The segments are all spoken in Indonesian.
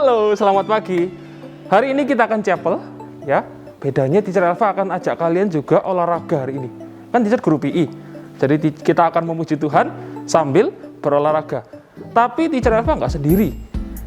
Halo, selamat pagi. Hari ini kita akan chapel, ya. Bedanya Teacher Elva akan ajak kalian juga olahraga hari ini. Kan Teacher guru PI. Jadi kita akan memuji Tuhan sambil berolahraga. Tapi Teacher Elva nggak sendiri.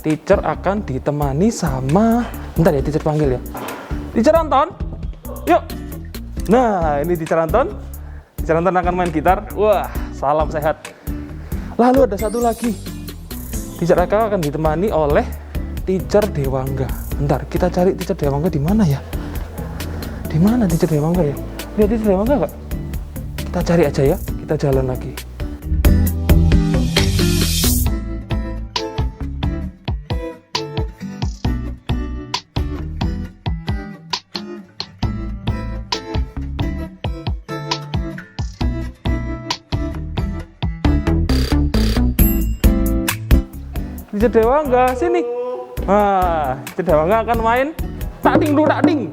Teacher akan ditemani sama, bentar ya Teacher panggil ya. Teacher Anton, yuk. Nah, ini Teacher Anton. Teacher Anton akan main gitar. Wah, salam sehat. Lalu ada satu lagi. Teacher Eka akan ditemani oleh Teacher Dewangga. Bentar, kita cari Teacher Dewangga di mana ya? Di mana Teacher Dewangga ya? Lihat Teacher Dewangga nggak? Kita cari aja ya. Kita jalan lagi. Teacher Dewangga, sini. Nah, Teacher Dewangga akan main tak ding du tak ding.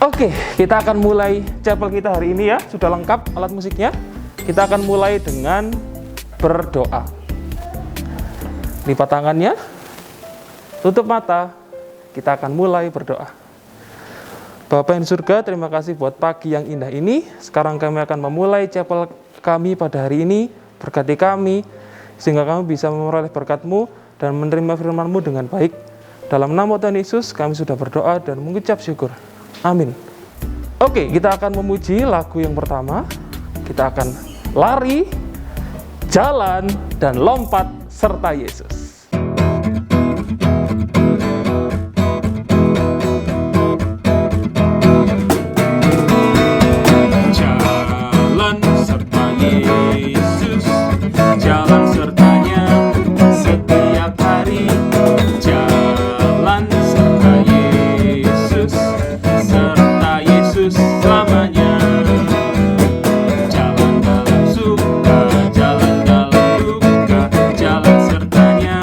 Oke, kita akan mulai chapel kita hari ini ya. Sudah lengkap alat musiknya. Kita akan mulai dengan berdoa. Lipat tangannya, tutup mata. Kita akan mulai berdoa. Bapa yang di surga, terima kasih buat pagi yang indah ini. Sekarang kami akan memulai chapel kami pada hari ini. Berkati kami, sehingga kami bisa memperoleh berkat-Mu dan menerima firman-Mu dengan baik. Dalam nama Tuhan Yesus, kami sudah berdoa dan mengucap syukur. Amin. Oke, kita akan memuji lagu yang pertama. Kita akan lari, jalan, dan lompat serta Yesus. Jalan serta Yesus, jalan sertanya setiap hari. Jalan serta Yesus, serta Yesus selamanya. Jalan dalam suka, jalan dalam duka, jalan sertanya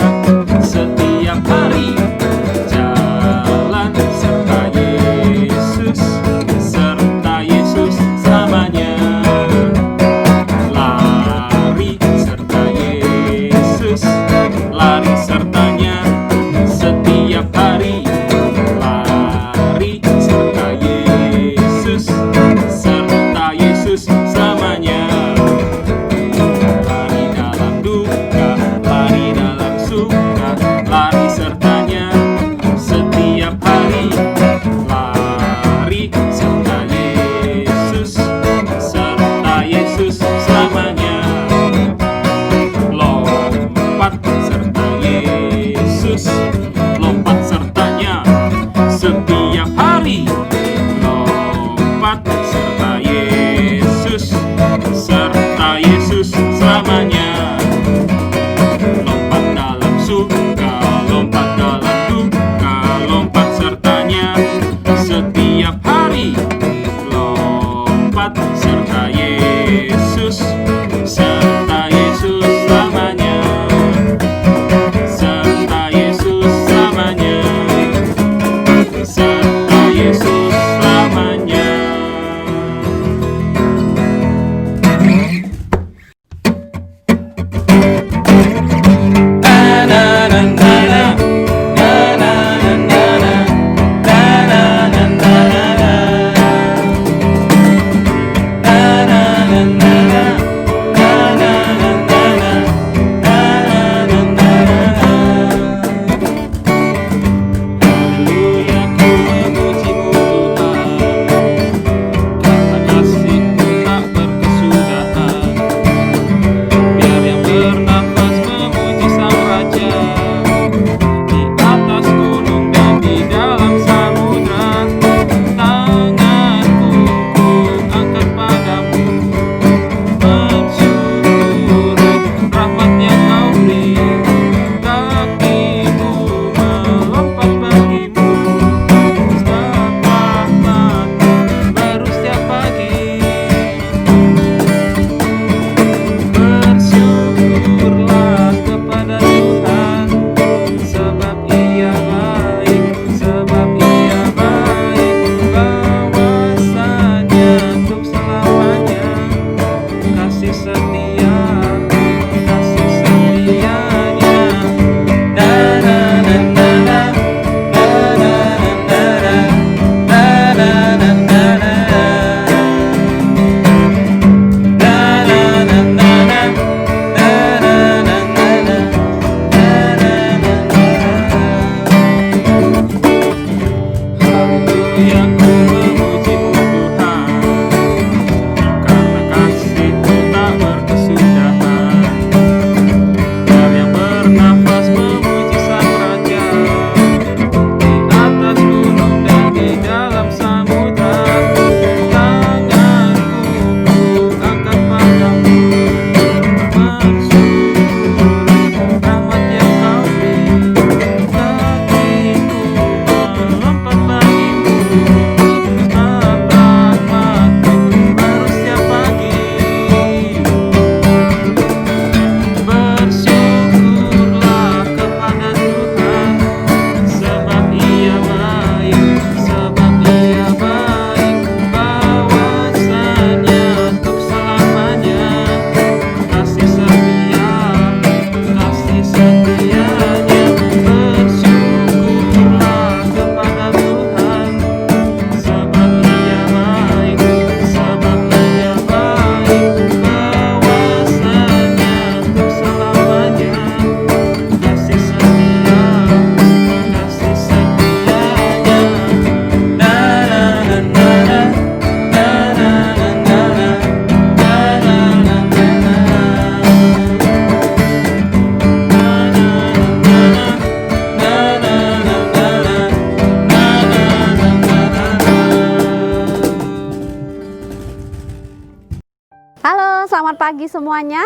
selamat pagi semuanya.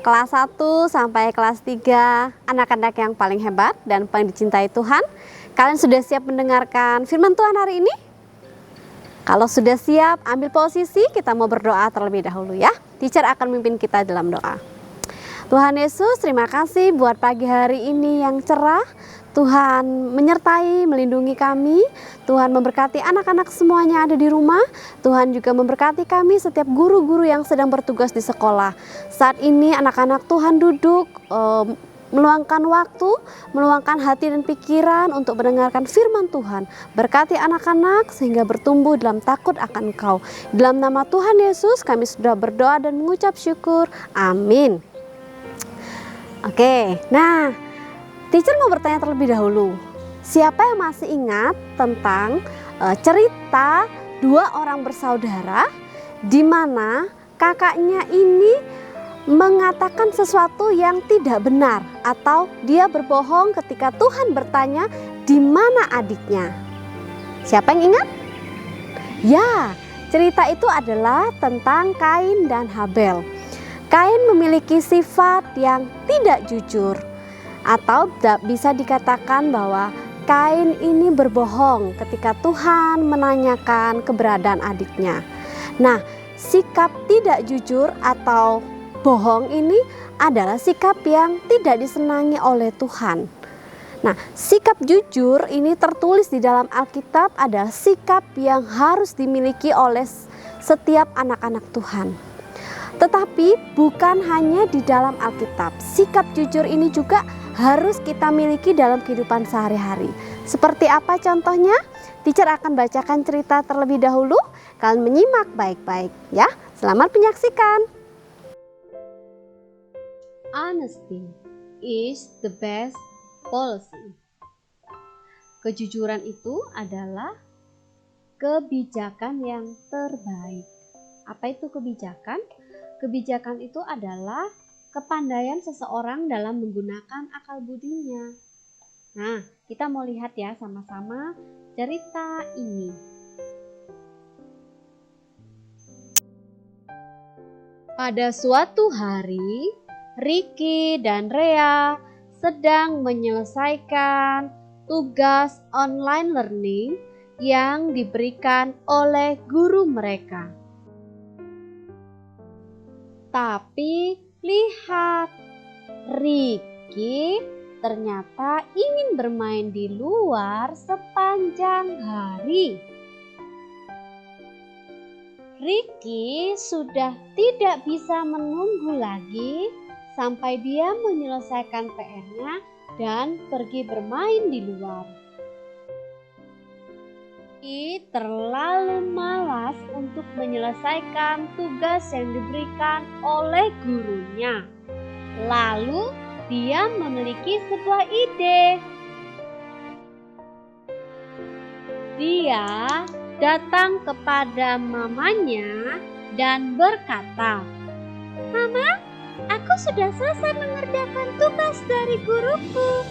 Kelas 1 sampai kelas 3, anak-anak yang paling hebat dan paling dicintai Tuhan. Kalian sudah siap mendengarkan firman Tuhan hari ini? Kalau sudah siap, ambil posisi, kita mau berdoa terlebih dahulu ya. Teacher akan memimpin kita dalam doa. Tuhan Yesus, terima kasih buat pagi hari ini yang cerah. Tuhan menyertai, melindungi kami. Tuhan memberkati anak-anak semuanya ada di rumah. Tuhan juga memberkati kami setiap guru-guru yang sedang bertugas di sekolah. Saat ini anak-anak Tuhan duduk meluangkan waktu, meluangkan hati dan pikiran untuk mendengarkan firman Tuhan. Berkati anak-anak sehingga bertumbuh dalam takut akan Engkau. Dalam nama Tuhan Yesus kami sudah berdoa dan mengucap syukur. Amin. Oke, nah teacher mau bertanya terlebih dahulu. Siapa yang masih ingat tentang cerita 2 orang bersaudara di mana kakaknya ini mengatakan sesuatu yang tidak benar atau dia berbohong ketika Tuhan bertanya di mana adiknya? Siapa yang ingat? Ya, cerita itu adalah tentang Kain dan Habel. Kain memiliki sifat yang tidak jujur, atau bisa dikatakan bahwa Kain ini berbohong ketika Tuhan menanyakan keberadaan adiknya. Nah, sikap tidak jujur atau bohong ini adalah sikap yang tidak disenangi oleh Tuhan. Nah, sikap jujur ini tertulis di dalam Alkitab adalah sikap yang harus dimiliki oleh setiap anak-anak Tuhan. Tetapi bukan hanya di dalam Alkitab, sikap jujur ini juga harus kita miliki dalam kehidupan sehari-hari. Seperti apa contohnya? Teacher akan bacakan cerita terlebih dahulu. Kalian menyimak baik-baik ya. Selamat menyaksikan. Honesty is the best policy. Kejujuran itu adalah kebijakan yang terbaik. Apa itu kebijakan? Kebijakan itu adalah kepandaian seseorang dalam menggunakan akal budinya. Nah, kita mau lihat ya sama-sama cerita ini. Pada suatu hari, Ricky dan Rea sedang menyelesaikan tugas online learning yang diberikan oleh guru mereka. Tapi lihat, Ricky ternyata ingin bermain di luar sepanjang hari. Ricky sudah tidak bisa menunggu lagi sampai dia menyelesaikan PR-nya dan pergi bermain di luar. Ricky terlalu malas untuk menyelesaikan tugas yang diberikan oleh gurunya. Lalu dia memiliki sebuah ide. Dia datang kepada mamanya dan berkata, "Mama, aku sudah selesai mengerjakan tugas dari guruku.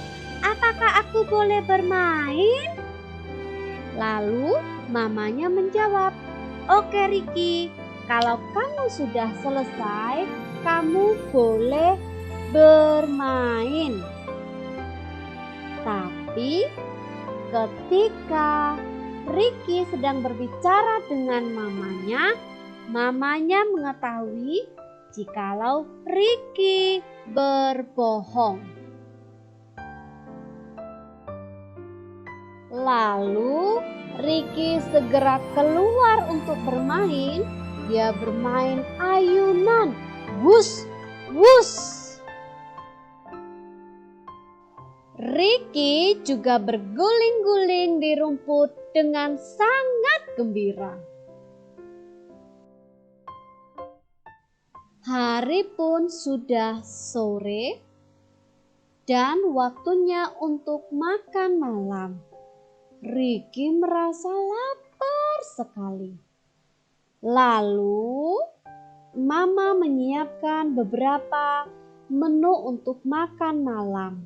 Apakah aku boleh bermain?" Lalu mamanya menjawab, "Oke Ricky, kalau kamu sudah selesai, kamu boleh bermain." Tapi ketika Ricky sedang berbicara dengan mamanya mengetahui jikalau Ricky berbohong. Lalu Ricky segera keluar untuk bermain. Dia bermain ayunan, wus, wus. Ricky juga berguling-guling di rumput dengan sangat gembira. Hari pun sudah sore dan waktunya untuk makan malam. Ricky merasa lapar sekali. Lalu Mama menyiapkan beberapa menu untuk makan malam.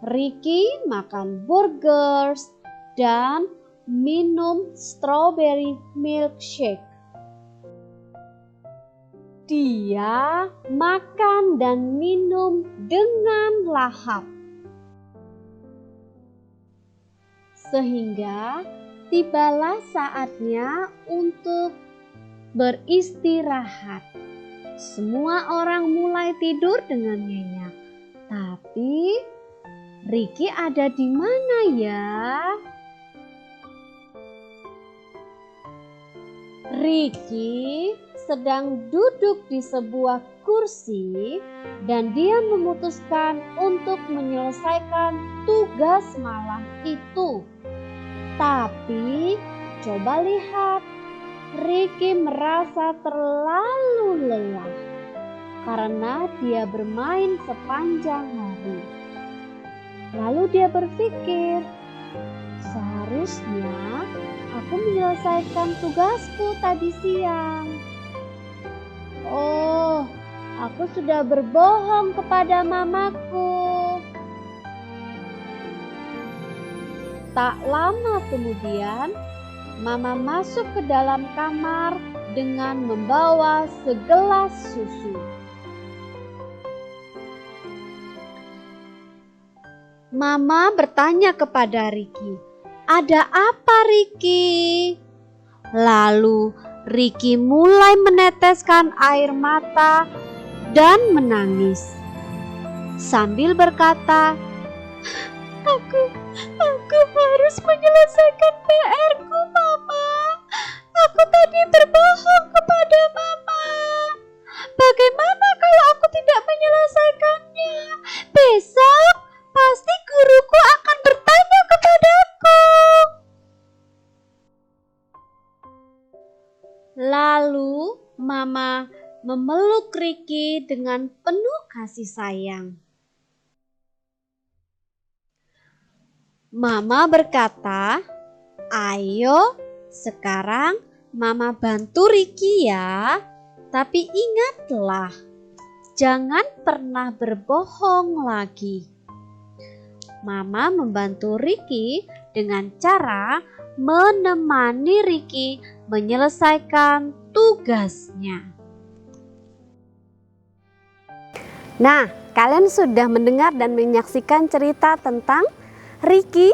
Ricky makan burgers dan minum strawberry milkshake. dia makan dan minum dengan lahap. Sehingga tibalah saatnya untuk beristirahat. Semua orang mulai tidur dengan nyenyak. Tapi Ricky ada di mana ya? Ricky sedang duduk di sebuah kursi dan dia memutuskan untuk menyelesaikan tugas malam itu. Tapi coba lihat, Ricky merasa terlalu lelah karena dia bermain sepanjang hari. Lalu dia berpikir, seharusnya aku menyelesaikan tugasku tadi siang. Oh, aku sudah berbohong kepada mamaku. Tak lama kemudian, Mama masuk ke dalam kamar dengan membawa segelas susu. Mama bertanya kepada Ricky, "Ada apa, Ricky?" Lalu Ricky mulai meneteskan air mata dan menangis sambil berkata, Aku harus menyelesaikan PR-ku, Mama. Aku tadi berbohong kepada Mama. Bagaimana kalau aku tidak menyelesaikannya? Besok pasti guruku akan bertanya kepadaku. Lalu Mama memeluk Ricky dengan penuh kasih sayang. Mama berkata, "Ayo, sekarang Mama bantu Ricky ya. Tapi ingatlah, jangan pernah berbohong lagi." Mama membantu Ricky dengan cara menemani Ricky menyelesaikan tugasnya. Nah, kalian sudah mendengar dan menyaksikan cerita tentang Ricky,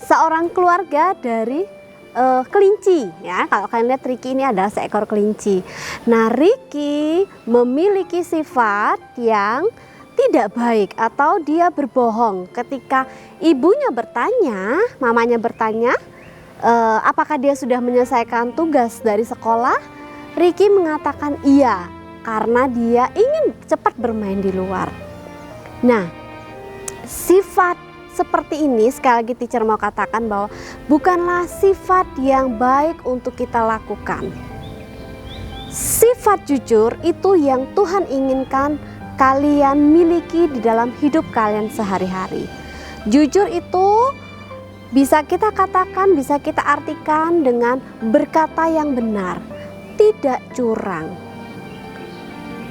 seorang keluarga dari kelinci ya. Kalau kalian lihat, Ricky ini adalah seekor kelinci. Nah, Ricky memiliki sifat yang tidak baik atau dia berbohong. Ketika ibunya bertanya, mamanya bertanya, apakah dia sudah menyelesaikan tugas dari sekolah? Ricky mengatakan iya, karena dia ingin cepat bermain di luar. Nah, sifat seperti ini, sekali lagi teacher mau katakan bahwa bukanlah sifat yang baik untuk kita lakukan. Sifat jujur itu yang Tuhan inginkan kalian miliki di dalam hidup kalian sehari-hari. Jujur itu bisa kita katakan, bisa kita artikan dengan berkata yang benar, tidak curang.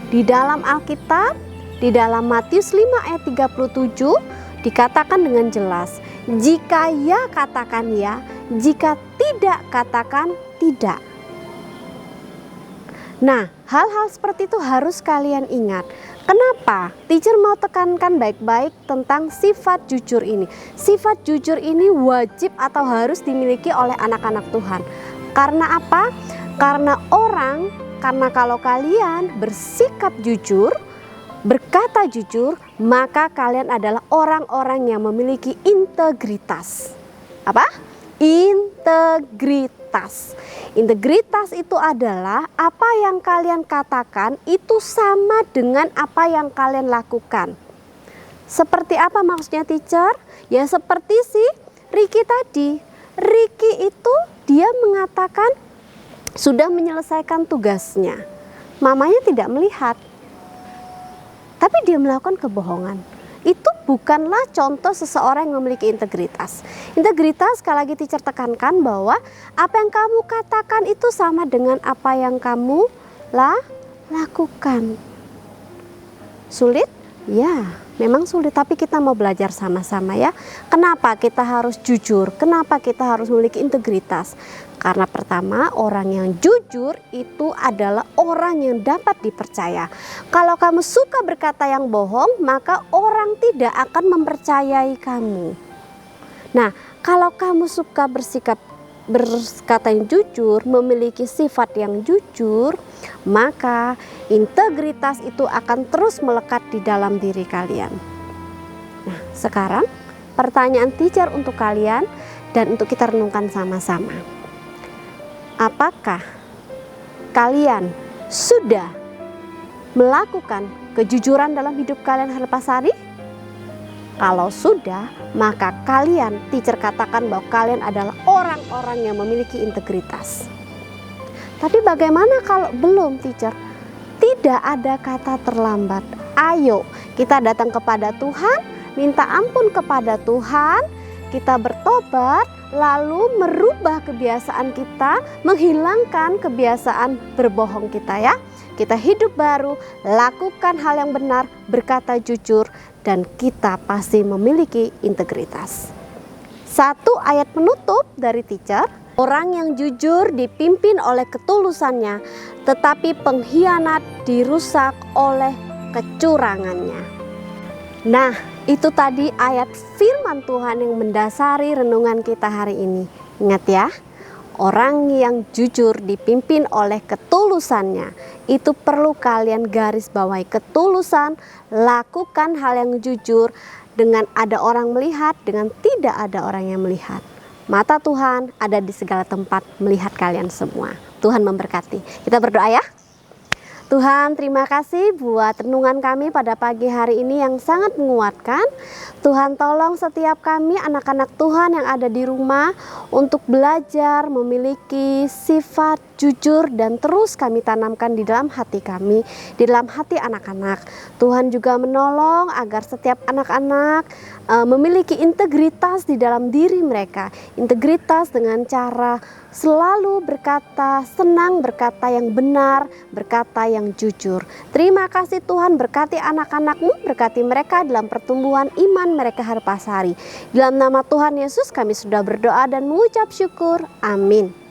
Di dalam Alkitab, di dalam Matius 5 ayat 37 dikatakan dengan jelas, jika ya katakan ya, jika tidak katakan tidak. Nah, hal-hal seperti itu harus kalian ingat. Kenapa? Teacher mau tekankan baik-baik tentang sifat jujur ini. Sifat jujur ini wajib atau harus dimiliki oleh anak-anak Tuhan. Karena apa? Karena kalau kalian bersikap jujur, berkata jujur, maka kalian adalah orang-orang yang memiliki integritas. Apa? Integritas. Integritas itu adalah apa yang kalian katakan itu sama dengan apa yang kalian lakukan. Seperti apa maksudnya, teacher? Ya seperti si Ricky tadi. Ricky itu dia mengatakan sudah menyelesaikan tugasnya. Mamanya tidak melihat. Tapi dia melakukan kebohongan. Itu bukanlah contoh seseorang yang memiliki integritas. Integritas, sekali lagi teacher tekankan bahwa apa yang kamu katakan itu sama dengan apa yang kamu lakukan. Sulit? Ya, memang sulit, tapi kita mau belajar sama-sama ya. Kenapa kita harus jujur? Kenapa kita harus memiliki integritas? Karena pertama, orang yang jujur itu adalah orang yang dapat dipercaya. Kalau kamu suka berkata yang bohong, maka orang tidak akan mempercayai kamu. Nah, kalau kamu suka berkata yang jujur, memiliki sifat yang jujur, maka integritas itu akan terus melekat di dalam diri kalian. Nah, sekarang pertanyaan teacher untuk kalian dan untuk kita renungkan sama-sama. Apakah kalian sudah melakukan kejujuran dalam hidup kalian Harpasari? Kalau sudah, maka kalian, teacher katakan bahwa kalian adalah orang-orang yang memiliki integritas. Tapi bagaimana kalau belum, teacher? Tidak ada kata terlambat. Ayo kita datang kepada Tuhan, minta ampun kepada Tuhan, kita bertobat, lalu merubah kebiasaan kita, menghilangkan kebiasaan berbohong kita ya. Kita hidup baru, lakukan hal yang benar, berkata jujur, dan kita pasti memiliki integritas. Satu ayat penutup dari teacher, orang yang jujur dipimpin oleh ketulusannya, tetapi pengkhianat dirusak oleh kecurangannya. Nah, itu tadi ayat firman Tuhan yang mendasari renungan kita hari ini. Ingat ya, orang yang jujur dipimpin oleh ketulusannya. Itu perlu kalian garis bawahi, ketulusan, lakukan hal yang jujur dengan ada orang melihat, dengan tidak ada orang yang melihat. Mata Tuhan ada di segala tempat melihat kalian semua. Tuhan memberkati. Kita berdoa ya. Tuhan, terima kasih buat renungan kami pada pagi hari ini yang sangat menguatkan. Tuhan, tolong setiap kami anak-anak Tuhan yang ada di rumah untuk belajar memiliki sifat jujur dan terus kami tanamkan di dalam hati kami, di dalam hati anak-anak. Tuhan juga menolong agar setiap anak-anak memiliki integritas di dalam diri mereka. Integritas dengan cara selalu berkata, senang berkata yang benar, berkata yang jujur. Terima kasih Tuhan, berkati anak-anak-Mu, berkati mereka dalam pertumbuhan iman mereka Harpasari. Dalam nama Tuhan Yesus kami sudah berdoa dan mengucap syukur. Amin.